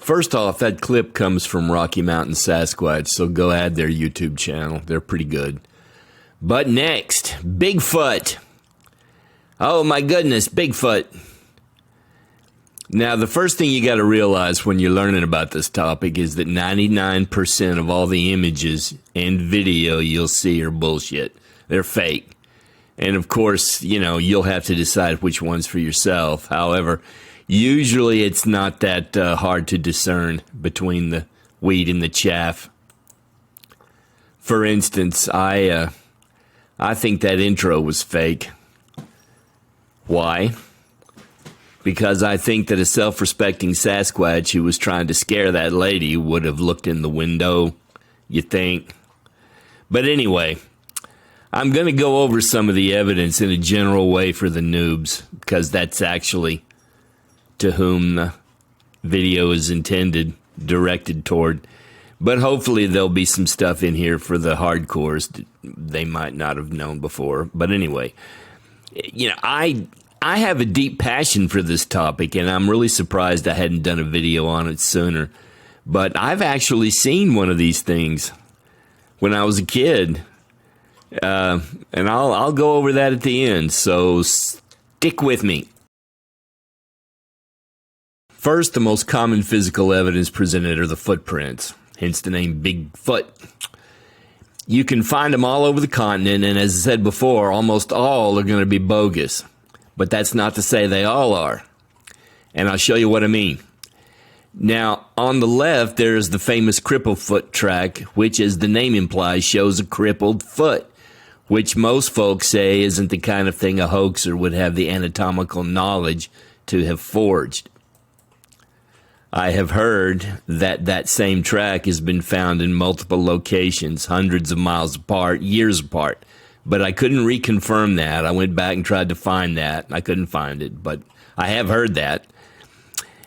First off, that clip comes from Rocky Mountain Sasquatch, so go add their YouTube channel. They're pretty good. But next, Bigfoot. Oh my goodness, Bigfoot. Now, the first thing you got to realize when you're learning about this topic is that 99% of all the images and video you'll see are bullshit. They're fake. And of course, you know, you'll have to decide which one's for yourself. However, usually it's not that hard to discern between the wheat and the chaff. For instance, I think that intro was fake. Why? Because I think that a self-respecting Sasquatch who was trying to scare that lady would have looked in the window, you think? But anyway, I'm going to go over some of the evidence in a general way for the noobs, because that's actually to whom the video is intended, directed toward. But hopefully there'll be some stuff in here for the hardcores that they might not have known before. But anyway, you know, I have a deep passion for this topic, and I'm really surprised I hadn't done a video on it sooner. But I've actually seen one of these things when I was a kid. And I'll go over that at the end, so stick with me. First, the most common physical evidence presented are the footprints, hence the name Bigfoot. You can find them all over the continent, and as I said before, almost all are going to be bogus. But that's not to say they all are. And I'll show you what I mean. Now, on the left, there's the famous crippled foot track, which, as the name implies, shows a crippled foot, which most folks say isn't the kind of thing a hoaxer would have the anatomical knowledge to have forged. I have heard that that same track has been found in multiple locations, hundreds of miles apart, years apart. But I couldn't reconfirm that. I went back and tried to find that. I couldn't find it, but I have heard that.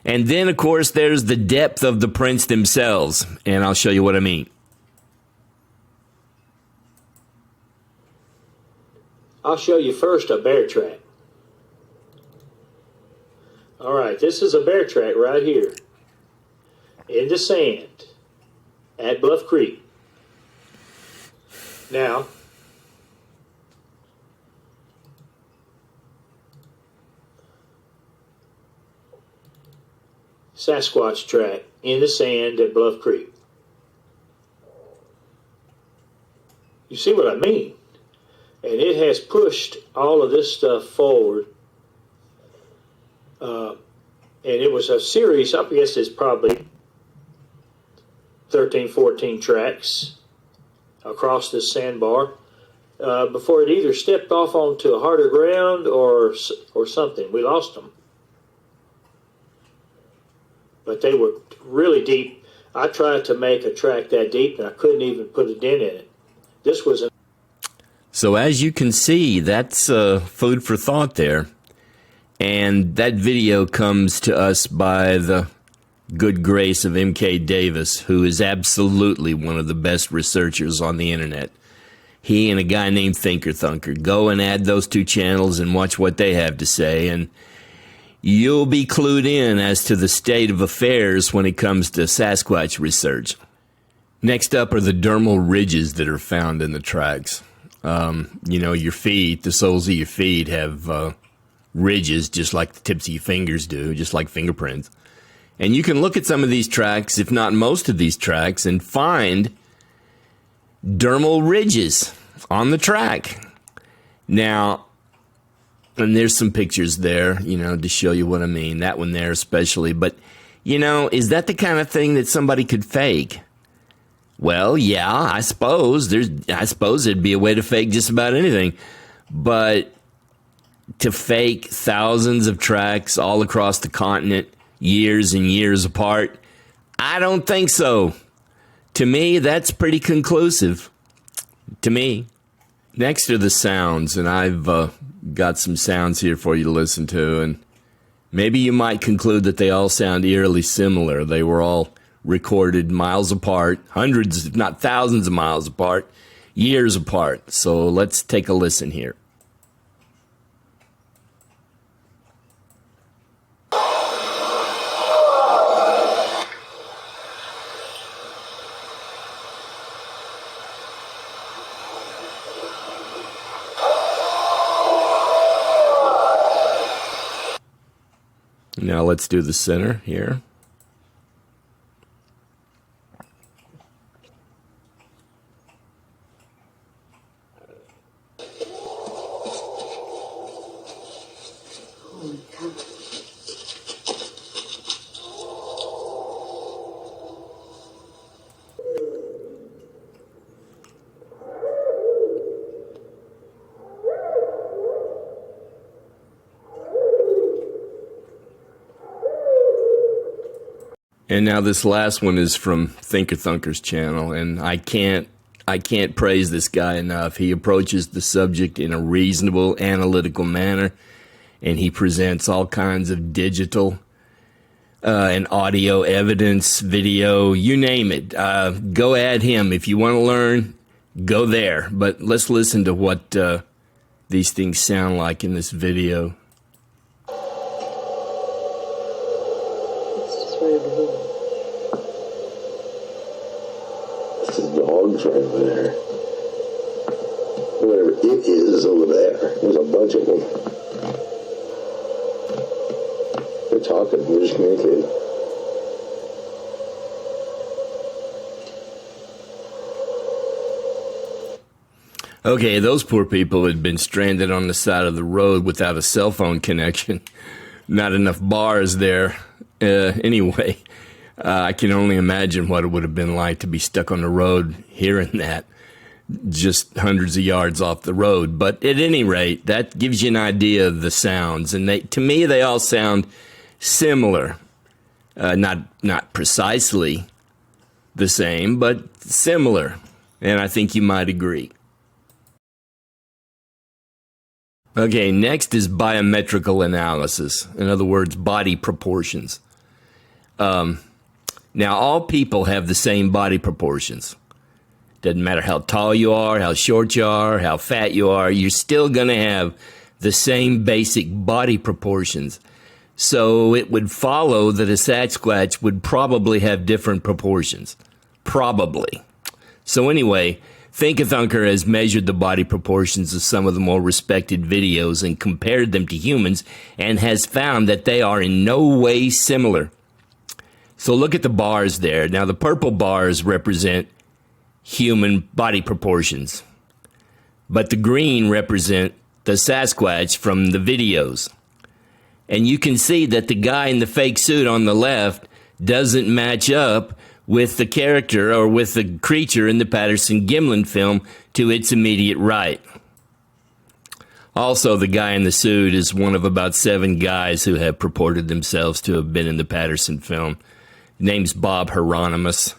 And then, of course, there's the depth of the prints themselves, and I'll show you what I mean. I'll show you first a bear track. All right, this is a bear track right here in the sand at Bluff Creek. Now, Sasquatch track in the sand at Bluff Creek. You see what I mean? And it has pushed all of this stuff forward. And it was a series, I guess it's probably 13, 14 tracks across this sandbar before it either stepped off onto harder ground or something. We lost them. But they were really deep. I tried to make a track that deep, and I couldn't even put a dent in it. This was So as you can see, that's food for thought there. And that video comes to us by the good grace of M.K. Davis, who is absolutely one of the best researchers on the internet. He and a guy named Thinker Thunker. Go and add those two channels and watch what they have to say, and you'll be clued in as to the state of affairs when it comes to Sasquatch research. Next up are the dermal ridges that are found in the tracks. You know, your feet, the soles of your feet have ridges just like the tips of your fingers do, just like fingerprints. And you can look at some of these tracks, if not most of these tracks, and find dermal ridges on the track. Now, and there's some pictures there, you know, to show you what I mean. That one there especially. But, you know, is that the kind of thing that somebody could fake? Well, yeah, I suppose it'd be a way to fake just about anything. But to fake thousands of tracks all across the continent, years and years apart, I don't think so. To me, that's pretty conclusive. To me. Next are the sounds, and I've got some sounds here for you to listen to, and maybe you might conclude that they all sound eerily similar. They were all recorded miles apart, hundreds, if not thousands of miles apart, years apart. So let's take a listen here. Now let's do the center here. Holy cow. And now this last one is from Thinker Thunker's channel, and I can't praise this guy enough. He approaches the subject in a reasonable, analytical manner, and he presents all kinds of digital and audio evidence, video, you name it. Go at him. If you want to learn, go there. But let's listen to what these things sound like in this video. It's just right over here. It's the dogs right over there. Whatever it is over there. There's a bunch of them. They're talking. They're just communicating. Okay, those poor people had been stranded on the side of the road without a cell phone connection. Not enough bars there. Anyway, I can only imagine what it would have been like to be stuck on the road hearing that just hundreds of yards off the road. But at any rate, that gives you an idea of the sounds. And to me, they all sound similar. Not precisely the same, but similar. And I think you might agree. Okay, next is biometrical analysis. In other words, body proportions. Now, all people have the same body proportions. Doesn't matter how tall you are, how short you are, how fat you are, you're still going to have the same basic body proportions. So it would follow that a Sasquatch would probably have different proportions. Probably. So anyway, Thinker Thunker has measured the body proportions of some of the more respected videos and compared them to humans and has found that they are in no way similar. So look at the bars there. Now the purple bars represent human body proportions, but the green represent the Sasquatch from the videos. And you can see that the guy in the fake suit on the left doesn't match up with the character or with the creature in the Patterson-Gimlin film to its immediate right. Also, the guy in the suit is one of about 7 guys who have purported themselves to have been in the Patterson film. His name's Bob Hieronymus,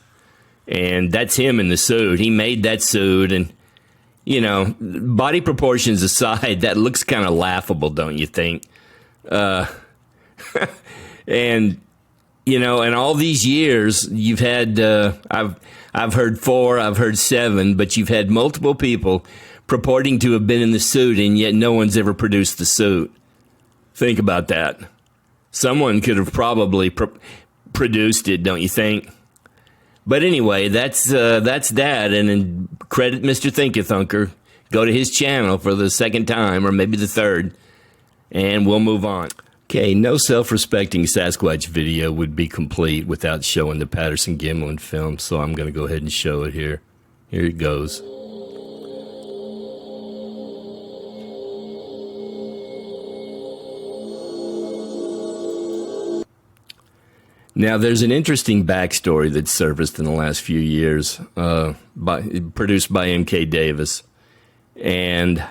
and that's him in the suit. He made that suit, and, you know, body proportions aside, that looks kind of laughable, don't you think? And you know, in all these years, you've had, I've heard 4, I've heard 7, but you've had multiple people purporting to have been in the suit, and yet no one's ever produced the suit. Think about that. Someone could have probably produced it, don't you think? But anyway, that's that, and then credit Mr. Thinker Thunker. Go to his channel for the second time, or maybe the third, and we'll move on. Okay, no self-respecting Sasquatch video would be complete without showing the Patterson-Gimlin film, so I'm going to go ahead and show it here. Here it goes. Now, there's an interesting backstory that's surfaced in the last few years, produced by M.K. Davis. And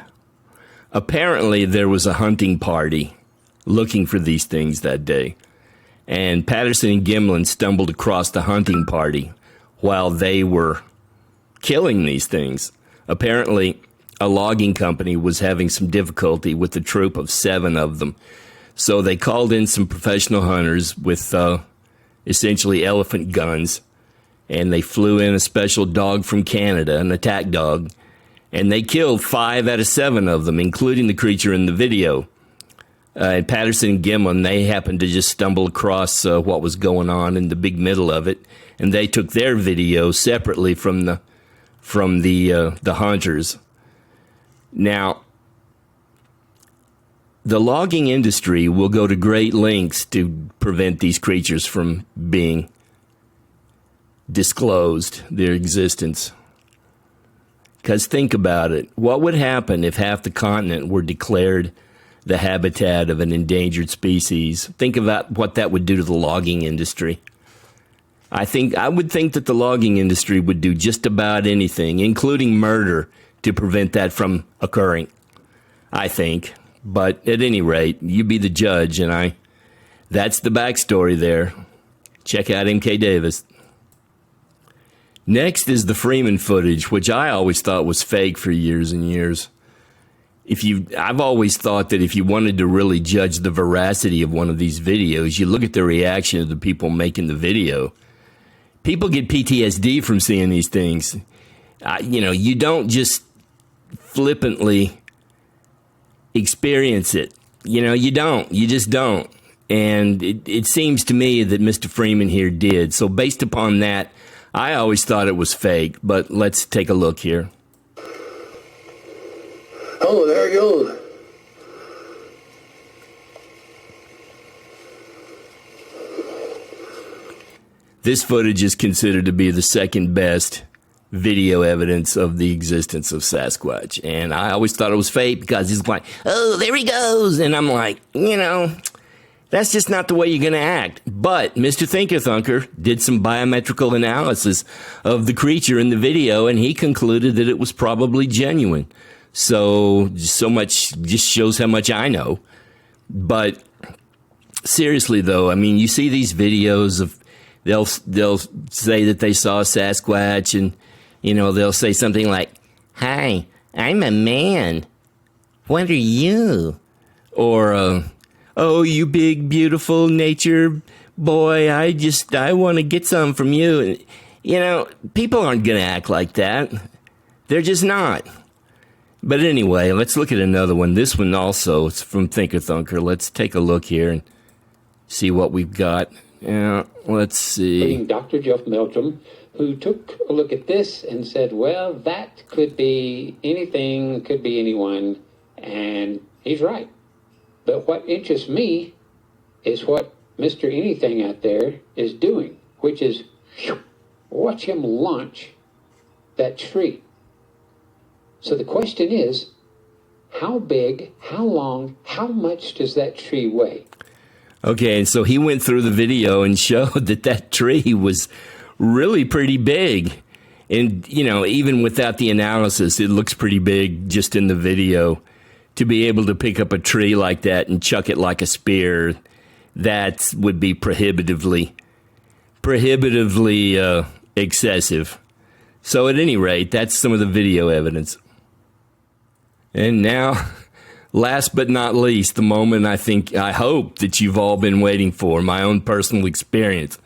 apparently there was a hunting party looking for these things that day. And Patterson and Gimlin stumbled across the hunting party while they were killing these things. Apparently, a logging company was having some difficulty with a troop of 7 of them. So they called in some professional hunters with essentially elephant guns, and they flew in a special dog from Canada, an attack dog, and they killed 5 out of 7 of them, including the creature in the video. And Patterson and Gimlin, they happened to just stumble across what was going on in the big middle of it, and they took their video separately from the hunters. Now, the logging industry will go to great lengths to prevent these creatures from being disclosed, their existence. Because think about it. What would happen if half the continent were declared the habitat of an endangered species? Think about what that would do to the logging industry. I would think that the logging industry would do just about anything, including murder, to prevent that from occurring. I think. But at any rate, you be the judge, and that's the backstory there. Check out MK Davis. Next is the Freeman footage, which I always thought was fake for years and years. I've always thought that if you wanted to really judge the veracity of one of these videos, you look at the reaction of the people making the video. People get PTSD from seeing these things. You don't just flippantly experience it. You don't. You just don't. And it seems to me that Mr. Freeman here did. So based upon that, I always thought it was fake, but let's take a look here. Oh, there it goes. This footage is considered to be the second best video evidence of the existence of Sasquatch. And I always thought it was fake because he's like, oh, there he goes. And I'm like, that's just not the way you're going to act. But Mr. Thinker Thunker did some biometrical analysis of the creature in the video, and he concluded that it was probably genuine. So much just shows how much I know. But seriously, though, I mean, you see these videos of they'll say that they saw Sasquatch, and they'll say something like, "Hi, I'm a man. What are you?" Or "Oh, you big, beautiful nature boy, I want to get some from you." People aren't going to act like that. They're just not. But anyway, let's look at another one. This one also, it's from Thinker Thunker. Let's take a look here and see what we've got. Let's see. Dr. Jeff Meldrum, who took a look at this and said, well, that could be anything, could be anyone, and he's right. But what interests me is what Mr. Anything out there is doing, which is watch him launch that tree. So the question is, how big, how long, how much does that tree weigh? Okay, and so he went through the video and showed that tree was really pretty big. And, even without the analysis, it looks pretty big just in the video. To be able to pick up a tree like that and chuck it like a spear, that would be prohibitively excessive. So at any rate, that's some of the video evidence. And now, last but not least, the moment I hope that you've all been waiting for, my own personal experience.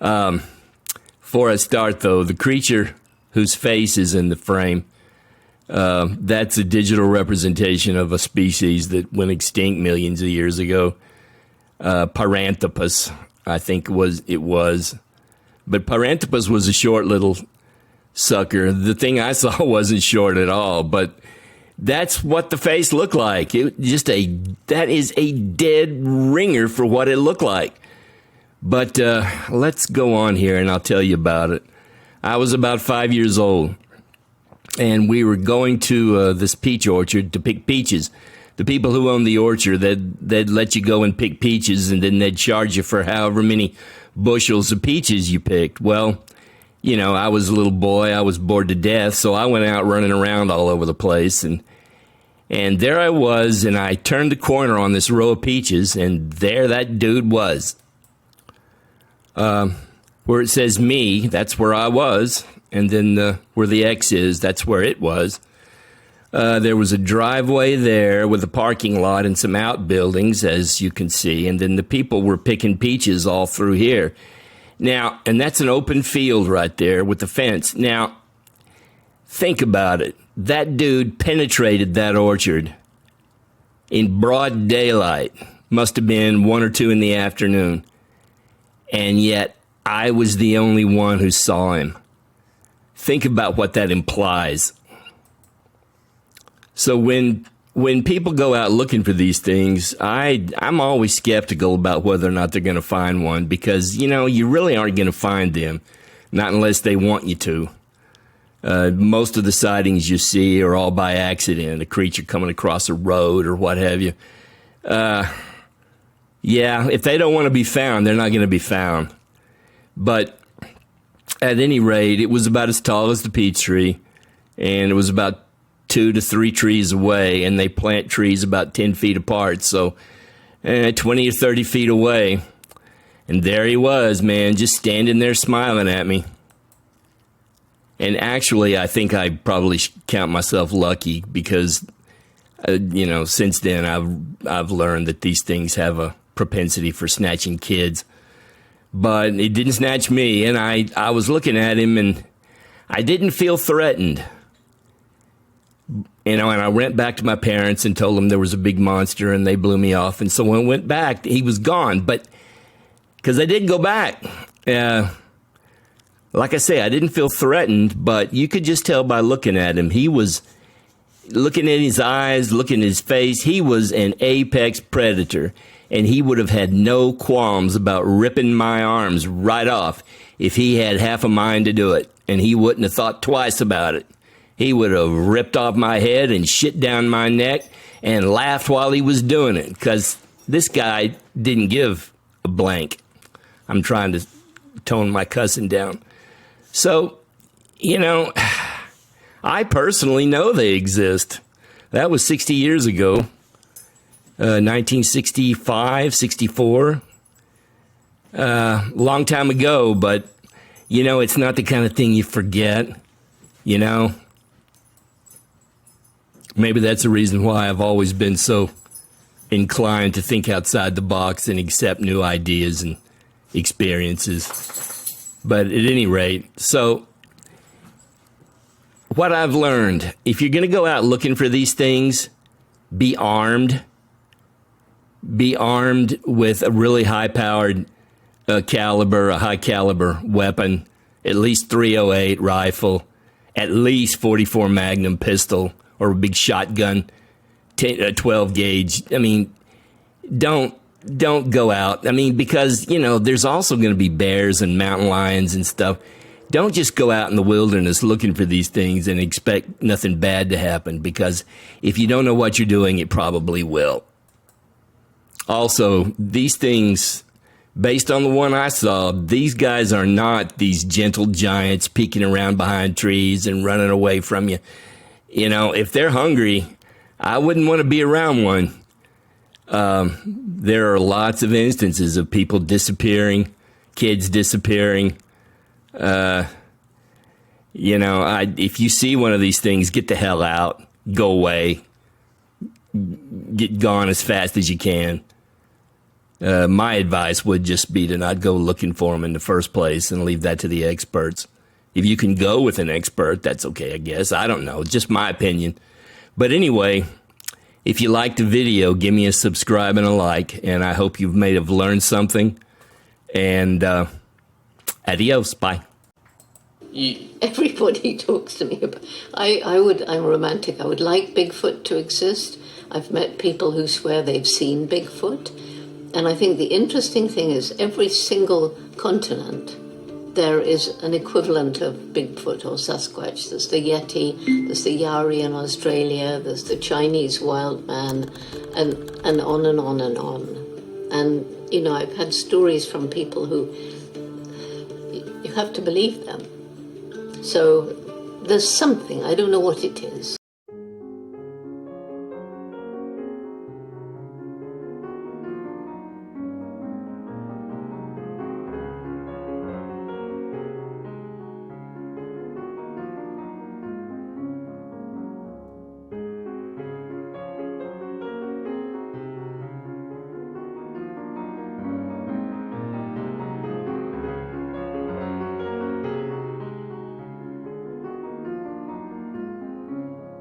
Before I start, though, the creature whose face is in the frame, that's a digital representation of a species that went extinct millions of years ago. Paranthropus, I think it was. But Paranthropus was a short little sucker. The thing I saw wasn't short at all, but that's what the face looked like. That is a dead ringer for what it looked like. But let's go on here and I'll tell you about it. I was about 5 years old, and we were going to this peach orchard to pick peaches. The people who owned the orchard, they'd let you go and pick peaches, and then they'd charge you for however many bushels of peaches you picked. Well, I was a little boy. I was bored to death, so I went out running around all over the place, and there I was, and I turned the corner on this row of peaches, and there that dude was. Where it says me, that's where I was, and then where the X is, that's where it was. There was a driveway there with a parking lot and some outbuildings, as you can see, and then the people were picking peaches all through here. Now, and that's an open field right there with the fence. Now, think about it. That dude penetrated that orchard in broad daylight. Must have been 1 or 2 in the afternoon. And yet, I was the only one who saw him. Think about what that implies. So when when people go out looking for these things, I'm always skeptical about whether or not they're going to find one because, you really aren't going to find them, not unless they want you to. Most of the sightings you see are all by accident, a creature coming across a road or what have you. Yeah, if they don't want to be found, they're not going to be found. But at any rate, it was about as tall as the peach tree, and it was about 2 to 3 trees away, and they plant trees about 10 feet apart, so 20 or 30 feet away. And there he was, man, just standing there smiling at me. And actually, I think I probably count myself lucky because, since then I've learned that these things have a propensity for snatching kids. But it didn't snatch me, and I was looking at him, and I didn't feel threatened. And I went back to my parents and told them there was a big monster, and they blew me off. And so when I went back, he was gone. But because I did go back, like I say, I didn't feel threatened, but you could just tell by looking at him. He was looking at his eyes, looking at his face. He was an apex predator, and he would have had no qualms about ripping my arms right off if he had half a mind to do it, and he wouldn't have thought twice about it. He would have ripped off my head and shit down my neck and laughed while he was doing it, because this guy didn't give a blank. I'm trying to tone my cussing down. So, I personally know they exist. That was 60 years ago, 1965, 64. Long time ago, but, it's not the kind of thing you forget, Maybe that's the reason why I've always been so inclined to think outside the box and accept new ideas and experiences. But at any rate, so what I've learned, if you're going to go out looking for these things, be armed. Be armed with a really high-powered caliber, a high-caliber weapon, at least .308 rifle, at least .44 Magnum pistol, or a big shotgun, 12 gauge. I mean, don't go out. I mean, because, there's also going to be bears and mountain lions and stuff. Don't just go out in the wilderness looking for these things and expect nothing bad to happen, because if you don't know what you're doing, it probably will. Also, these things, based on the one I saw, these guys are not these gentle giants peeking around behind trees and running away from you. If they're hungry, I wouldn't want to be around one. There are lots of instances of people disappearing, kids disappearing. If you see one of these things, get the hell out, go away, get gone as fast as you can. My advice would just be to not go looking for them in the first place and leave that to the experts. If you can go with an expert, that's okay, I guess. I don't know. Just my opinion. But anyway, if you liked the video, give me a subscribe and a like. And I hope you've may have learned something. And adios. Bye. Everybody talks to me about... I'm romantic. I would like Bigfoot to exist. I've met people who swear they've seen Bigfoot. And I think the interesting thing is every single continent, there is an equivalent of Bigfoot or Sasquatch. There's the Yeti, there's the Yari in Australia, there's the Chinese wild man, and on and on and on. And, I've had stories from people who, you have to believe them. So there's something, I don't know what it is.